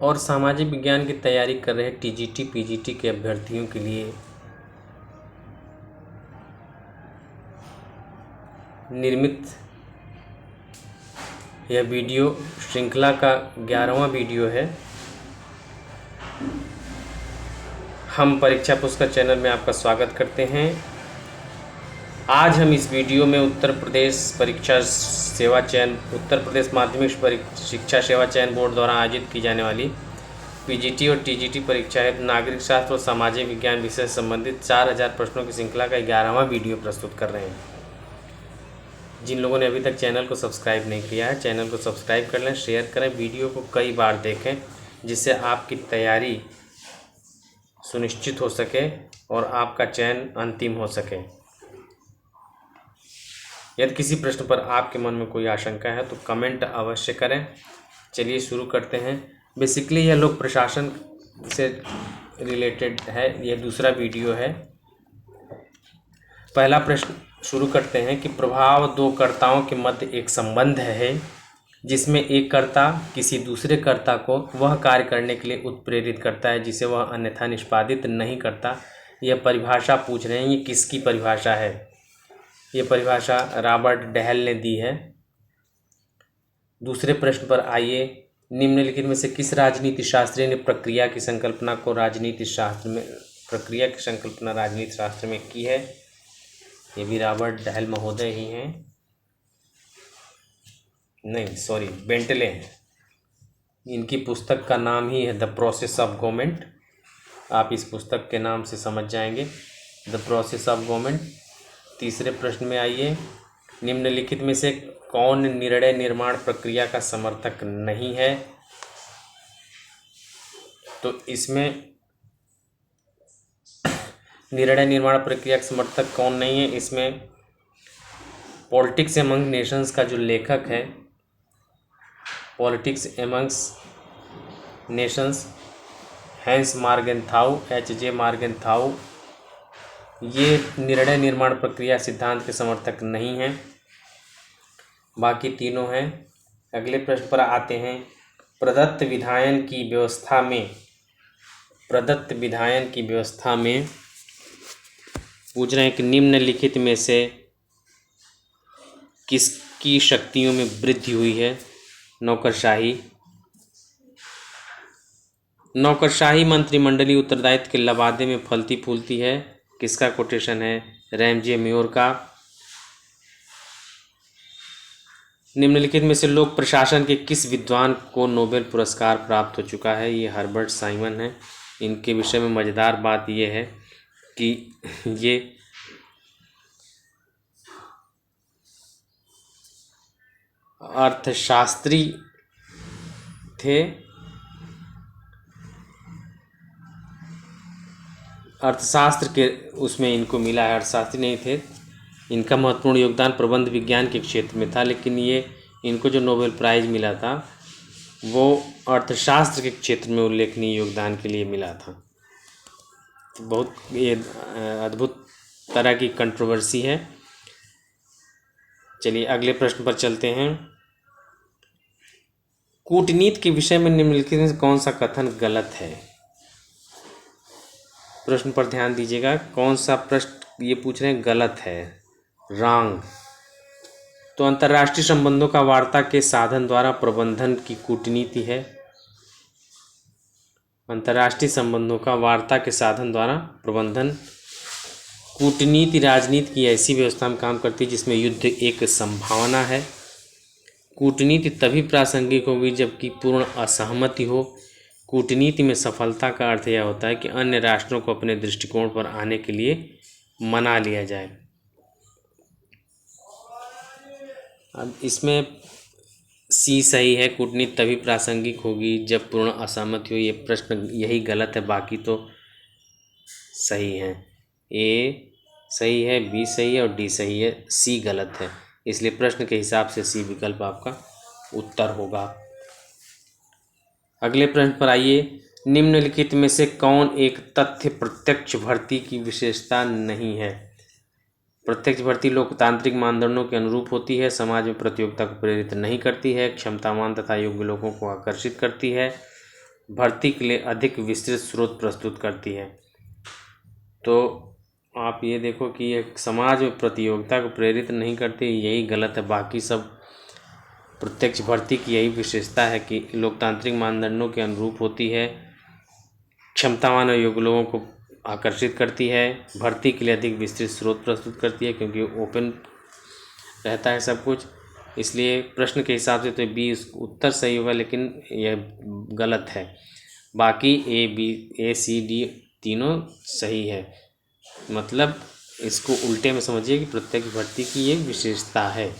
और सामाजिक विज्ञान की तैयारी कर रहे टीजीटी पीजीटी के अभ्यर्थियों के लिए निर्मित यह वीडियो श्रृंखला का 11वां वीडियो है। हम परीक्षा पुस्तक चैनल में आपका स्वागत करते हैं। आज हम इस वीडियो में उत्तर प्रदेश माध्यमिक शिक्षा सेवा चयन बोर्ड द्वारा आयोजित की जाने वाली पीजीटी और टीजीटी परीक्षा हेतु नागरिक शास्त्र और सामाजिक विज्ञान विषय से संबंधित 4000 प्रश्नों की श्रृंखला का 11वां वीडियो प्रस्तुत कर रहे हैं। जिन लोगों ने अभी तक चैनल को सब्सक्राइब नहीं किया है, चैनल को सब्सक्राइब कर लें, शेयर करें, वीडियो को कई बार देखें, जिससे आपकी तैयारी सुनिश्चित हो सके और आपका चयन अंतिम हो सके। यदि किसी प्रश्न पर आपके मन में कोई आशंका है तो कमेंट अवश्य करें। चलिए शुरू करते हैं। बेसिकली यह लोक प्रशासन से रिलेटेड है, यह दूसरा वीडियो है। पहला प्रश्न शुरू करते हैं कि प्रभाव दो कर्ताओं के मध्य एक संबंध है जिसमें एक कर्ता किसी दूसरे कर्ता को वह कार्य करने के लिए उत्प्रेरित करता है जिसे वह अन्यथा निष्पादित नहीं करता। यह परिभाषा पूछ रहे हैं, ये किसकी परिभाषा है? ये परिभाषा रॉबर्ट डहल ने दी है। दूसरे प्रश्न पर आइए, निम्नलिखित में से किस राजनीति शास्त्री ने प्रक्रिया की संकल्पना राजनीति शास्त्र में की है? ये भी रॉबर्ट डहल महोदय ही हैं, नहीं सॉरी बेंटले हैं। इनकी पुस्तक का नाम ही है द प्रोसेस ऑफ गवर्नमेंट। आप इस पुस्तक के नाम से समझ जाएंगे, द प्रोसेस ऑफ गवर्नमेंट। तीसरे प्रश्न में आइए, निम्नलिखित में से कौन निर्णय निर्माण प्रक्रिया का समर्थक नहीं है? तो इसमें निर्णय निर्माण प्रक्रिया का समर्थक कौन नहीं है? इसमें पॉलिटिक्स एमंग नेशंस का जो लेखक है, politics among nations, Hans Morgenthau, H.J. Morgenthau, ये निर्णय निर्माण प्रक्रिया सिद्धांत के समर्थक नहीं हैं। बाकी तीनों हैं। अगले प्रश्न पर आते हैं। प्रदत्त विधायन की व्यवस्था में पूछ रहे हैं कि निम्नलिखित में से किसकी शक्तियों में वृद्धि हुई है? नौकरशाही मंत्रिमंडलीय उत्तरदायित्व के लबादे में फलती फूलती है। किसका कोटेशन है? रैमजे मेयोर का। निम्नलिखित में से लोक प्रशासन के किस विद्वान को नोबेल पुरस्कार प्राप्त हो चुका है? ये हर्बर्ट साइमन है। इनके विषय में मज़ेदार बात यह है कि ये अर्थशास्त्री थे, अर्थशास्त्र के उसमें इनको मिला है, अर्थशास्त्री नहीं थे। इनका महत्वपूर्ण योगदान प्रबंध विज्ञान के क्षेत्र में था, लेकिन ये इनको जो नोबेल प्राइज़ मिला था वो अर्थशास्त्र के क्षेत्र में उल्लेखनीय योगदान के लिए मिला था। तो बहुत ये अद्भुत तरह की कंट्रोवर्सी है। चलिए अगले प्रश्न पर चलते हैं। कूटनीति के विषय में निम्नलिखित में कौन सा कथन गलत है? प्रश्न पर ध्यान दीजिएगा। कौन सा प्रश्न ये पूछ रहे हैं गलत है, रॉन्ग? तो अंतर्राष्ट्रीय संबंधों का वार्ता के साधन द्वारा प्रबंधन की कूटनीति है। अंतर्राष्ट्रीय संबंधों का वार्ता के साधन द्वारा प्रबंधन। कूटनीति राजनीति की ऐसी व्यवस्था में काम करती है जिसमें युद्ध एक संभावना है। कूटनीति तभी प्रासंगिक होगी जबकि पूर्ण असहमति हो। कूटनीति में सफलता का अर्थ यह होता है कि अन्य राष्ट्रों को अपने दृष्टिकोण पर आने के लिए मना लिया जाए। अब इसमें सी सही है, कूटनीति तभी प्रासंगिक होगी जब पूर्ण असहमति हो। ये प्रश्न यही गलत है, बाकी तो सही है। ए सही है, बी सही है और डी सही है, सी गलत है। इसलिए प्रश्न के हिसाब से सी विकल्प आपका उत्तर होगा। अगले प्रश्न पर आइए। निम्नलिखित में से कौन एक तथ्य प्रत्यक्ष भर्ती की विशेषता नहीं है? प्रत्यक्ष भर्ती लोकतांत्रिक मानदंडों के अनुरूप होती है, समाज में प्रतियोगिता को प्रेरित नहीं करती है, क्षमतावान तथा योग्य लोगों को आकर्षित करती है, भर्ती के लिए अधिक विस्तृत स्रोत प्रस्तुत करती है। तो आप ये देखो कि ये समाज में प्रतियोगिता को प्रेरित नहीं करती, यही गलत है। बाकी सब प्रत्यक्ष भर्ती की यही विशेषता है कि लोकतांत्रिक मानदंडों के अनुरूप होती है, क्षमतावान और योग्य लोगों को आकर्षित करती है, भर्ती के लिए अधिक विस्तृत स्रोत प्रस्तुत करती है क्योंकि ओपन रहता है सब कुछ। इसलिए प्रश्न के हिसाब से तो बी उत्तर सही होगा, लेकिन यह गलत है। बाकी ए, बी, ए, सी, डी तीनों सही है। मतलब इसको उल्टे में समझिए कि प्रत्यक्ष भर्ती की ये विशेषता है।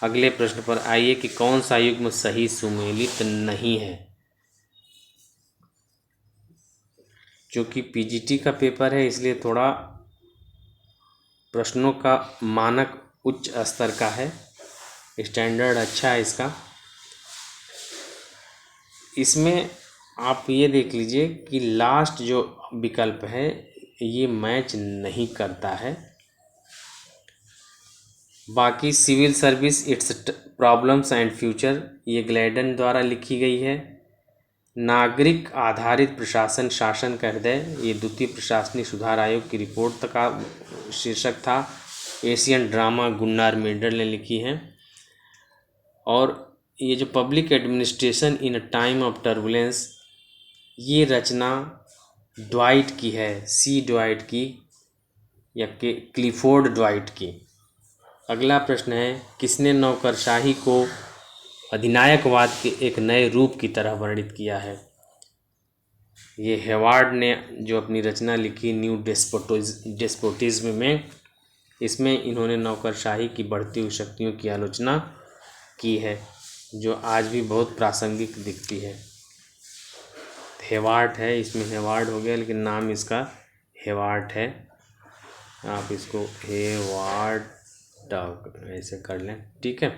अगले प्रश्न पर आइए कि कौन सा युग्म सही सुमेलित नहीं है। क्योंकि पीजीटी का पेपर है इसलिए थोड़ा प्रश्नों का मानक उच्च स्तर का है, स्टैंडर्ड अच्छा है इसका। इसमें आप ये देख लीजिए कि लास्ट जो विकल्प है ये मैच नहीं करता है। बाकी civil service its problems and future ये ग्लैडन द्वारा लिखी गई है। नागरिक आधारित प्रशासन शासन का हृदय ये द्वितीय प्रशासनिक सुधार आयोग की रिपोर्ट का शीर्षक था। एशियन ड्रामा गुन्नार मेंडल ने लिखी है। और ये जो public administration in a time of turbulence ये रचना ड्वाइट की है, सी ड्वाइट की या क्लिफोर्ड ड्वाइट की। अगला प्रश्न है किसने नौकरशाही को अधिनायकवाद के एक नए रूप की तरह वर्णित किया है। ये हेवार्ड ने जो अपनी रचना लिखी न्यू डेस्पोटिज्म में, इसमें इन्होंने नौकरशाही की बढ़ती हुई शक्तियों की आलोचना की है जो आज भी बहुत प्रासंगिक दिखती है। हेवार्ड है, इसमें हेवार्ड हो गया लेकिन नाम इसका हेवार्ड है। आप इसको हेवार्ड ऐसे कर लें, ठीक है।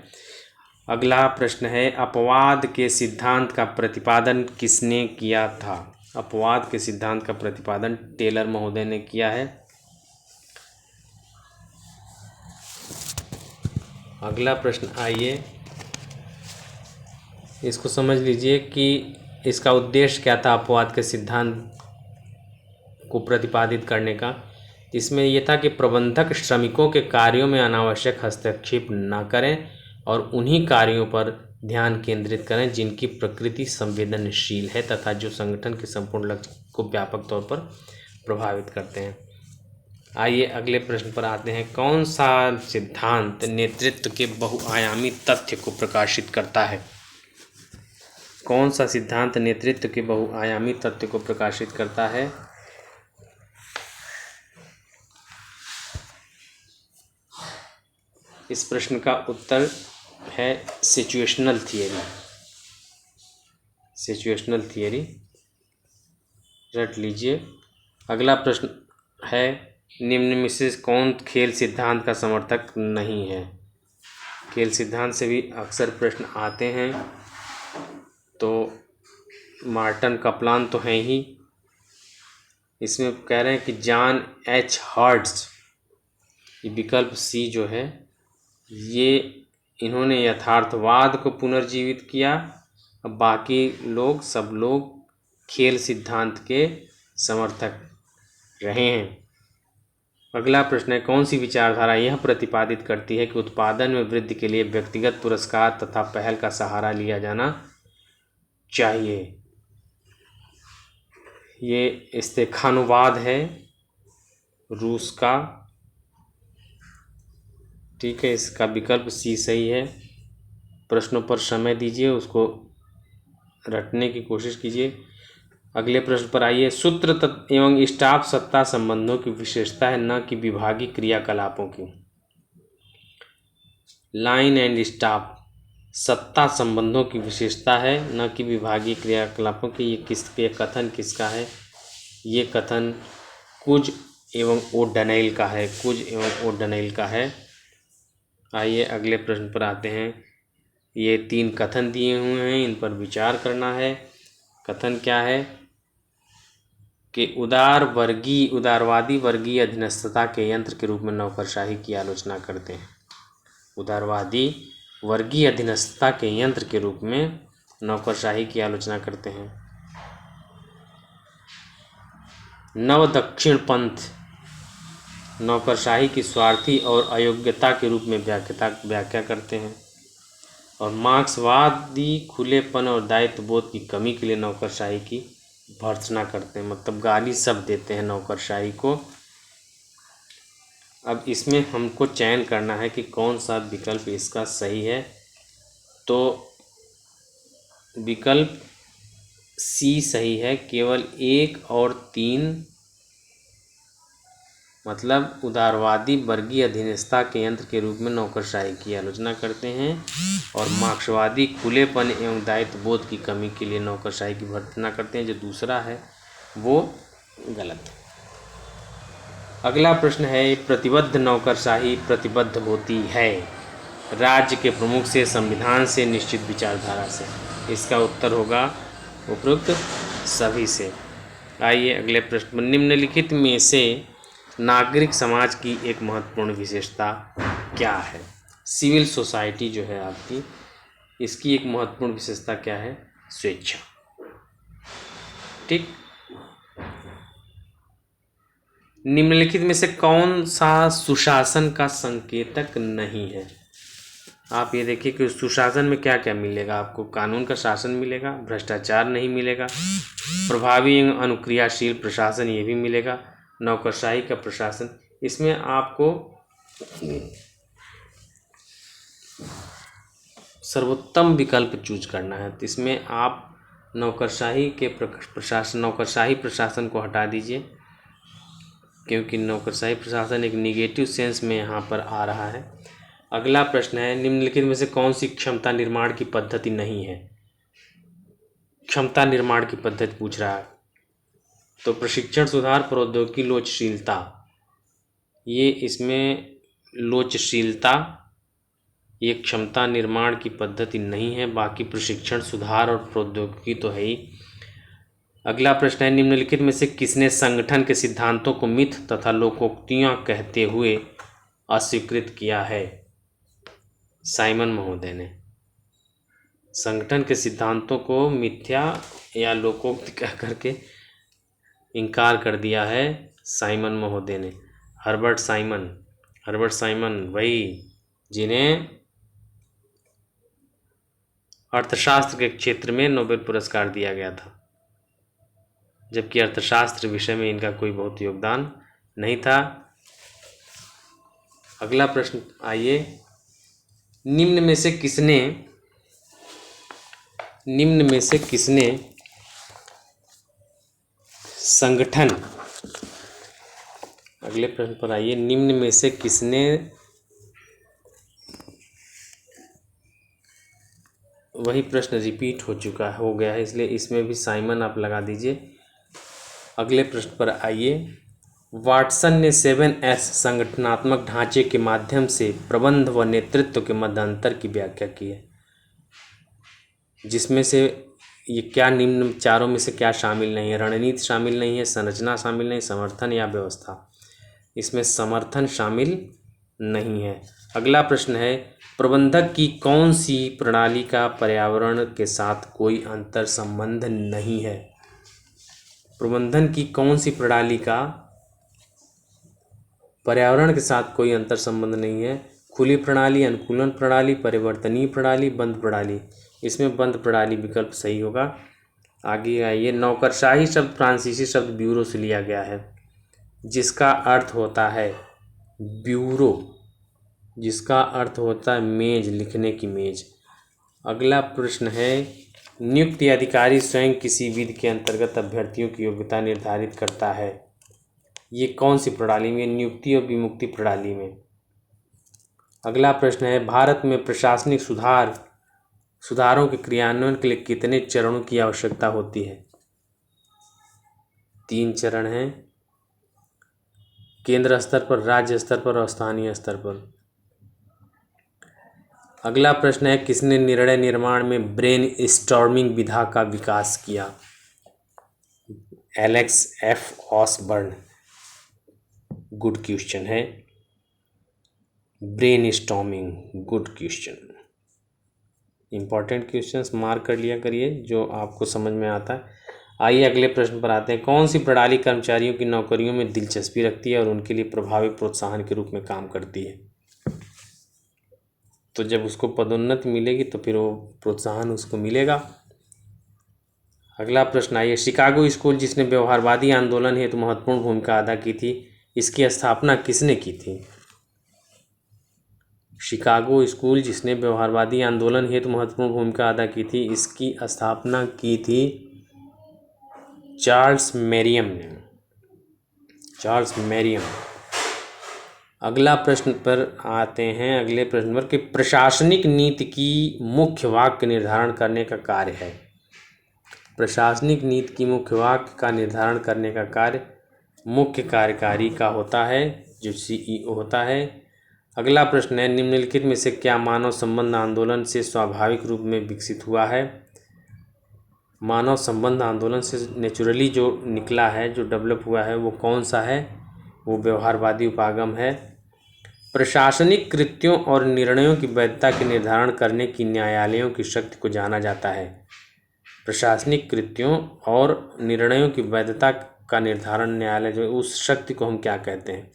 अगला प्रश्न है अपवाद के सिद्धांत का प्रतिपादन किसने किया था। अपवाद के सिद्धांत का प्रतिपादन टेलर महोदय ने किया है। अगला प्रश्न आइए इसको समझ लीजिए कि इसका उद्देश्य क्या था अपवाद के सिद्धांत को प्रतिपादित करने का। इसमें यह था कि प्रबंधक श्रमिकों के कार्यों में अनावश्यक हस्तक्षेप न करें और उन्हीं कार्यों पर ध्यान केंद्रित करें जिनकी प्रकृति संवेदनशील है तथा जो संगठन के संपूर्ण लक्ष्य को व्यापक तौर पर प्रभावित करते हैं। आइए अगले प्रश्न पर आते हैं। कौन सा सिद्धांत नेतृत्व के बहुआयामी तथ्य को प्रकाशित करता है। कौन सा सिद्धांत नेतृत्व के बहुआयामी तथ्य को प्रकाशित करता है। इस प्रश्न का उत्तर है सिचुएशनल थियरी। सिचुएशनल थियरी रट लीजिए। अगला प्रश्न है निम्न में से कौन खेल सिद्धांत का समर्थक नहीं है। खेल सिद्धांत से भी अक्सर प्रश्न आते हैं, तो मार्टन कपलान तो हैं ही। इसमें कह रहे हैं कि जॉन एच हर्ट्ज, ये विकल्प सी जो है ये इन्होंने यथार्थवाद को पुनर्जीवित किया। अब बाकी लोग सब लोग खेल सिद्धांत के समर्थक रहे हैं। अगला प्रश्न है कौन सी विचारधारा यह प्रतिपादित करती है कि उत्पादन में वृद्धि के लिए व्यक्तिगत पुरस्कार तथा पहल का सहारा लिया जाना चाहिए। ये स्तेखानुवाद है रूस का, ठीक है। इसका विकल्प सी सही है। प्रश्नों पर समय दीजिए, उसको रटने की कोशिश कीजिए। अगले प्रश्न पर आइए। सूत्र एवं स्टाफ सत्ता संबंधों की विशेषता है न कि विभागीय क्रियाकलापों की। लाइन एंड स्टाफ सत्ता संबंधों की विशेषता है न कि विभागीय क्रियाकलापों की। ये कथन किसका है। ये कथन कुज एवं ओडनेल का है। कुज एवं ओडनेल का है। आइए अगले प्रश्न पर आते हैं। ये 3 कथन दिए हुए हैं, इन पर विचार करना है। कथन क्या है कि उदारवादी वर्गीय अधीनस्थता के यंत्र के रूप में नौकरशाही की आलोचना करते हैं। उदारवादी वर्गीय अधीनस्थता के यंत्र के रूप में नौकरशाही की आलोचना करते हैं। नव दक्षिण पंथ नौकरशाही की स्वार्थी और अयोग्यता के रूप में व्याख्या करते हैं। और मार्क्सवादी खुलेपन और दायित्वबोध की कमी के लिए नौकरशाही की भर्त्सना करते हैं, मतलब गाली सब देते हैं नौकरशाही को। अब इसमें हमको चयन करना है कि कौन सा विकल्प इसका सही है। तो विकल्प सी सही है। केवल 1 और 3 मतलब उदारवादी वर्गीय अधीनस्था के यंत्र के रूप में नौकरशाही की आलोचना करते हैं और मार्क्सवादी खुलेपन एवं दायित्वबोध की कमी के लिए नौकरशाही की भर्त्सना करते हैं। जो दूसरा है वो गलत है। अगला प्रश्न है, प्रतिबद्ध नौकरशाही प्रतिबद्ध होती है राज्य के प्रमुख से, संविधान से, निश्चित विचारधारा से? इसका उत्तर होगा उपरोक्त सभी से। आइए अगले प्रश्न। निम्नलिखित में से नागरिक समाज की एक महत्वपूर्ण विशेषता क्या है? सिविल सोसाइटी जो है आपकी, इसकी एक महत्वपूर्ण विशेषता क्या है? स्वेच्छा। ठीक। निम्नलिखित में से कौन सा सुशासन का संकेतक नहीं है? आप ये देखिए कि सुशासन में क्या क्या मिलेगा आपको। कानून का शासन मिलेगा, भ्रष्टाचार नहीं मिलेगा, प्रभावी एवं अनुक्रियाशील प्रशासन ये भी मिलेगा, नौकरशाही का प्रशासन। इसमें आपको सर्वोत्तम विकल्प चूज करना है। तो इसमें आप नौकरशाही के नौकरशाही प्रशासन को हटा दीजिए, क्योंकि नौकरशाही प्रशासन एक निगेटिव सेंस में यहाँ पर आ रहा है। अगला प्रश्न है, निम्नलिखित में से कौन सी क्षमता निर्माण की पद्धति नहीं है? क्षमता निर्माण की पद्धति पूछ रहा है। तो प्रशिक्षण, सुधार, प्रौद्योगिकी, लोचशीलता। ये इसमें लोचशीलता ये क्षमता निर्माण की पद्धति नहीं है। बाकी प्रशिक्षण, सुधार और प्रौद्योगिकी तो है ही। अगला प्रश्न है, निम्नलिखित में से किसने संगठन के सिद्धांतों को मिथ तथा लोकोक्तियां कहते हुए अस्वीकृत किया है? साइमन महोदय ने संगठन के सिद्धांतों को मिथ्या या लोकोक्ति कह करके इनकार कर दिया है। साइमन महोदय ने। हर्बर्ट साइमन वही जिन्हें अर्थशास्त्र के क्षेत्र में नोबेल पुरस्कार दिया गया था, जबकि अर्थशास्त्र विषय में इनका कोई बहुत योगदान नहीं था। अगला प्रश्न आइए, निम्न में से किसने संगठन, अगले प्रश्न पर आइए, निम्न में से किसने वही प्रश्न रिपीट हो गया है, इसलिए इसमें भी साइमन आप लगा दीजिए। अगले प्रश्न पर आइए, वाटसन ने 7S संगठनात्मक ढांचे के माध्यम से प्रबंध व नेतृत्व के मध्य अंतर की व्याख्या की है, जिसमें से ये क्या निम्न चारों में से क्या शामिल नहीं है? रणनीति शामिल नहीं है, संरचना शामिल नहीं, समर्थन या व्यवस्था? इसमें समर्थन शामिल नहीं है। अगला प्रश्न है, प्रबंधक की कौन सी प्रणाली का पर्यावरण के साथ कोई अंतर संबंध नहीं है? प्रबंधन की कौन सी प्रणाली का पर्यावरण के साथ कोई अंतर संबंध नहीं है? खुली प्रणाली, अनुकूलन प्रणाली, परिवर्तनीय प्रणाली, बंद प्रणाली? इसमें बंद प्रणाली विकल्प सही होगा। आगे आइए, नौकरशाही शब्द फ्रांसीसी शब्द ब्यूरो से लिया गया है, जिसका अर्थ होता है ब्यूरो, जिसका अर्थ होता है मेज, लिखने की मेज। अगला प्रश्न है, नियुक्ति अधिकारी स्वयं किसी विधि के अंतर्गत अभ्यर्थियों की योग्यता निर्धारित करता है। ये कौन सी प्रणाली में? नियुक्ति और विमुक्ति प्रणाली में। अगला प्रश्न है, भारत में प्रशासनिक सुधारों के क्रियान्वयन के लिए कितने चरणों की आवश्यकता होती है? 3 चरण हैं, केंद्र स्तर पर, राज्य स्तर पर और स्थानीय स्तर पर। अगला प्रश्न है, किसने निर्णय निर्माण में ब्रेन स्टॉर्मिंग विधा का विकास किया? Alex F Osborn. Good question है, brainstorming, good question. Important questions mark कर लिया करिए जो आपको समझ में आता है। आइए अगले प्रश्न पर आते हैं। कौन सी प्रणाली कर्मचारियों की नौकरियों में दिलचस्पी रखती है और उनके लिए प्रभावी प्रोत्साहन के रूप में काम करती है? तो जब उसको पदोन्नति मिलेगी तो फिर वो प्रोत्साहन उसको मिलेगा। अगला प्रश्न आइए। शिकागो स्कूल जिसने व्यवहारवादी आंदोलन हेतु महत्वपूर्ण भूमिका अदा की थी, इसकी स्थापना किसने की थी? शिकागो स्कूल जिसने व्यवहारवादी आंदोलन हेतु महत्वपूर्ण भूमिका अदा की थी, इसकी स्थापना की थी चार्ल्स मेरियम ने। चार्ल्स मेरियम। अगला प्रश्न पर आते हैं। अगले प्रश्न पर कि प्रशासनिक नीति की मुख्य वाक्य निर्धारण करने का कार्य है। प्रशासनिक नीति की मुख्य वाक्य का निर्धारण करने का कार्य मुख्य कार्यकारी का होता है, जो CEO होता है। अगला प्रश्न है। निम्नलिखित में से क्या मानव संबंध आंदोलन से स्वाभाविक रूप में विकसित हुआ है? मानव संबंध आंदोलन से नेचुरली जो निकला है, जो डेवलप हुआ है, वो कौन सा है? वो व्यवहारवादी उपागम है। प्रशासनिक कृत्यों और निर्णयों की वैधता के निर्धारण करने की न्यायालयों की शक्ति को जाना जाता है। प्रशासनिक कृत्यों और निर्णयों की वैधता का निर्धारण न्यायालय जो उस शक्ति को हम क्या कहते हैं?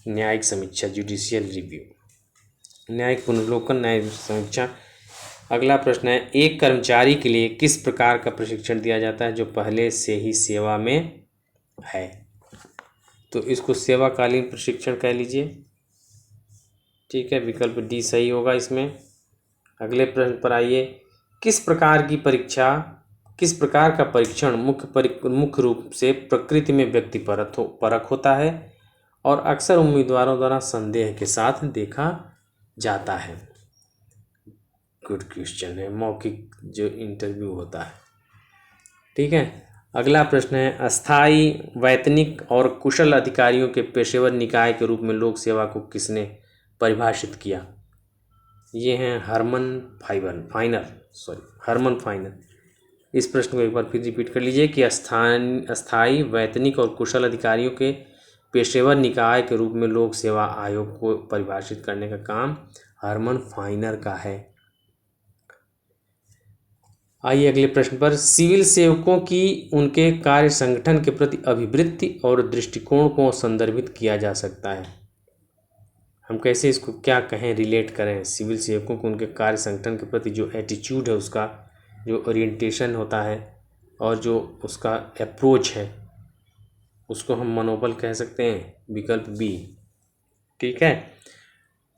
न्यायिक समीक्षा, जुडिशियल रिव्यू, न्यायिक पुनर्लोकन, न्यायिक समीक्षा। अगला प्रश्न है। एक कर्मचारी के लिए किस प्रकार का प्रशिक्षण दिया जाता है जो पहले से ही सेवा में है? तो इसको सेवाकालीन प्रशिक्षण कह लीजिए। ठीक है, विकल्प डी सही होगा इसमें। अगले प्रश्न पर आइए। किस प्रकार का परीक्षण मुख्य रूप से प्रकृति में व्यक्तिपरक होता है और अक्सर उम्मीदवारों द्वारा संदेह के साथ देखा जाता है? गुड क्वेश्चन है। मौखिक जो इंटरव्यू होता है। ठीक है। अगला प्रश्न है। अस्थायी, वैतनिक और कुशल अधिकारियों के पेशेवर निकाय के रूप में लोक सेवा को किसने परिभाषित किया? ये हैं हरमन फाइनर। इस प्रश्न को एक बार फिर रिपीट कर लीजिए कि अस्थायी, वैतनिक और कुशल अधिकारियों के पेशेवर निकाय के रूप में लोक सेवा आयोग को परिभाषित करने का काम हरमन फाइनर का है। आइए अगले प्रश्न पर। सिविल सेवकों की उनके कार्य संगठन के प्रति अभिवृत्ति और दृष्टिकोण को संदर्भित किया जा सकता है। हम कैसे इसको क्या कहें, रिलेट करें? सिविल सेवकों को उनके कार्य संगठन के प्रति जो एटीट्यूड है, उसका जो ओरिएंटेशन होता है और जो उसका अप्रोच है, उसको हम मनोबल कह सकते हैं। विकल्प बी। ठीक है।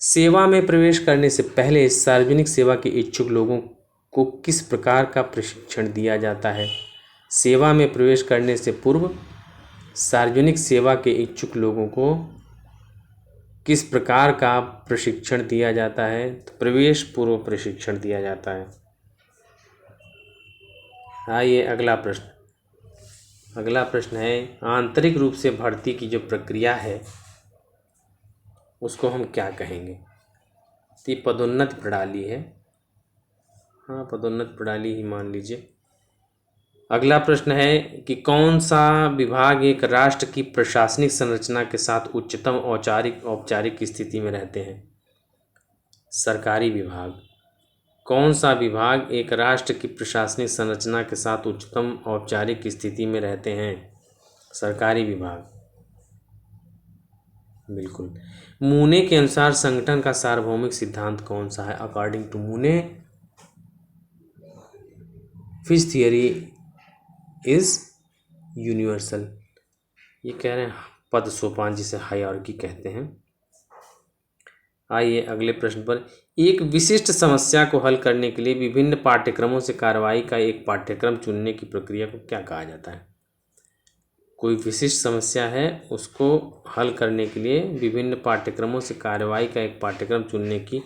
सेवा में प्रवेश करने से पहले सार्वजनिक सेवा के इच्छुक लोगों को किस प्रकार का प्रशिक्षण दिया जाता है? सेवा में प्रवेश करने से पूर्व सार्वजनिक सेवा के इच्छुक लोगों को किस प्रकार का प्रशिक्षण दिया जाता है? तो प्रवेश पूर्व प्रशिक्षण दिया जाता है। आइए अगला प्रश्न है। आंतरिक रूप से भर्ती की जो प्रक्रिया है उसको हम क्या कहेंगे? तो ये पदोन्नति प्रणाली है। हाँ, पदोन्नति प्रणाली ही मान लीजिए। अगला प्रश्न है कि कौन सा विभाग एक राष्ट्र की प्रशासनिक संरचना के साथ उच्चतम औपचारिक स्थिति में रहते हैं? सरकारी विभाग। कौन सा विभाग एक राष्ट्र की प्रशासनिक संरचना के साथ उच्चतम औपचारिक स्थिति में रहते हैं? सरकारी विभाग। बिल्कुल। मूने के अनुसार संगठन का सार्वभौमिक सिद्धांत कौन सा है? According to Mooney, fish theory is universal. ये कह रहे हैं पद सोपान, जिसे हायरार्की कहते हैं। आइए अगले प्रश्न पर। एक विशिष्ट समस्या को हल करने के लिए विभिन्न पाठ्यक्रमों से कार्रवाई का एक पाठ्यक्रम चुनने की प्रक्रिया को क्या कहा जाता है? कोई विशिष्ट समस्या है, उसको हल करने के लिए विभिन्न पाठ्यक्रमों से कार्रवाई का एक पाठ्यक्रम चुनने की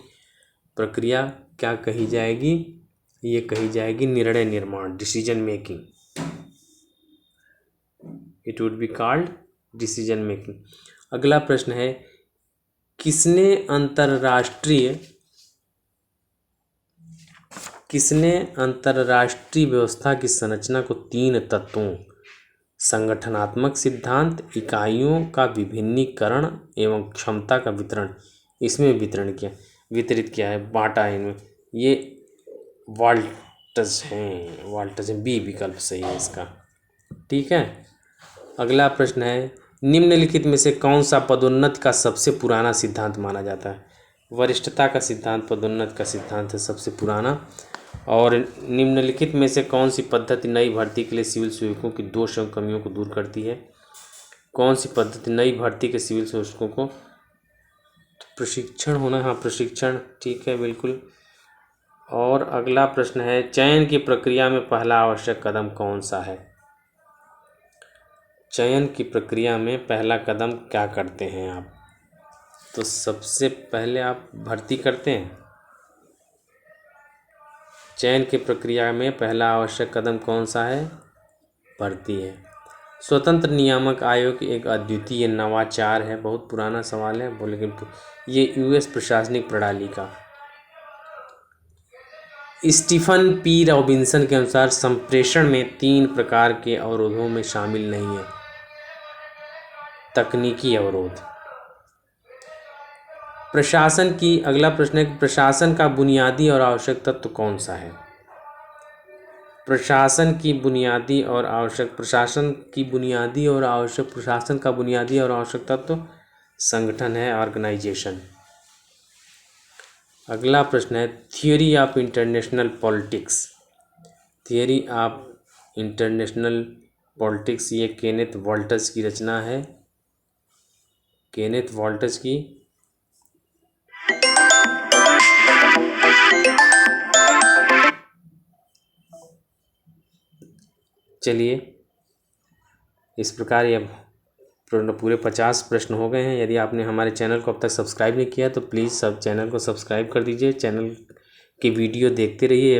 प्रक्रिया क्या कही जाएगी? ये कही जाएगी निर्णय निर्माण, decision making. It would be called decision making. अगला प्रश्न है। किसने अंतरराष्ट्रीय व्यवस्था की संरचना को 3 तत्वों, संगठनात्मक सिद्धांत, इकाइयों का विभिन्नीकरण एवं क्षमता का वितरण, इसमें वितरित किया है, बांटा है इनमें? ये वोल्टज हैं, वोल्टज हैं, बी विकल्प सही है इसका। ठीक है, अगला प्रश्न है, निम्नलिखित में से कौन सा पदोन्नति का सबसे पुराना सिद्धांत माना जाता है? वरिष्ठता का सिद्धांत पदोन्नति का सिद्धांत है सबसे पुराना। और निम्नलिखित में से कौन सी पद्धति नई भर्ती के लिए सिविल सेवकों की दोष एवं कमियों को दूर करती है? कौन सी पद्धति नई भर्ती के सिविल सेवकों को? प्रशिक्षण होना, हाँ प्रशिक्षण, ठीक है बिल्कुल। और अगला प्रश्न है, चयन की प्रक्रिया में पहला आवश्यक कदम कौन सा है? चयन की प्रक्रिया में पहला कदम क्या करते हैं आप? तो सबसे पहले आप भर्ती करते हैं। चयन की प्रक्रिया में पहला आवश्यक कदम कौन सा है? भर्ती है। स्वतंत्र नियामक आयोग एक अद्वितीय नवाचार है, बहुत पुराना सवाल है वो, लेकिन ये यूएस प्रशासनिक प्रणाली का। स्टीफन पी रॉबिन्सन के अनुसार संप्रेषण में 3 प्रकार के अवरोधों में शामिल नहीं है। तकनीकी अवरोध। प्रशासन की, अगला प्रश्न है कि प्रशासन का बुनियादी और आवश्यक तत्व कौन सा है? प्रशासन का बुनियादी और आवश्यक तत्व संगठन है, ऑर्गेनाइजेशन। अगला प्रश्न है, थियोरी ऑफ इंटरनेशनल पॉलिटिक्स, ये केनेथ वॉल्टज की रचना है, केनेथ वॉल्टज की। चलिए, इस प्रकार ये पूरे 50 प्रश्न हो गए हैं। यदि आपने हमारे चैनल को अब तक सब्सक्राइब नहीं किया तो प्लीज़ सब चैनल को सब्सक्राइब कर दीजिए। चैनल की वीडियो देखते रहिए।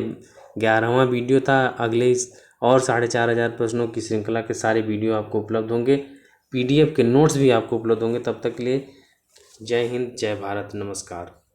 11वां वीडियो था। अगले और 4500 प्रश्नों की श्रृंखला के सारे वीडियो आपको उपलब्ध होंगे। PDF के नोट्स भी आपको उपलब्ध होंगे। तब तक के लिए जय हिंद, जय भारत, नमस्कार।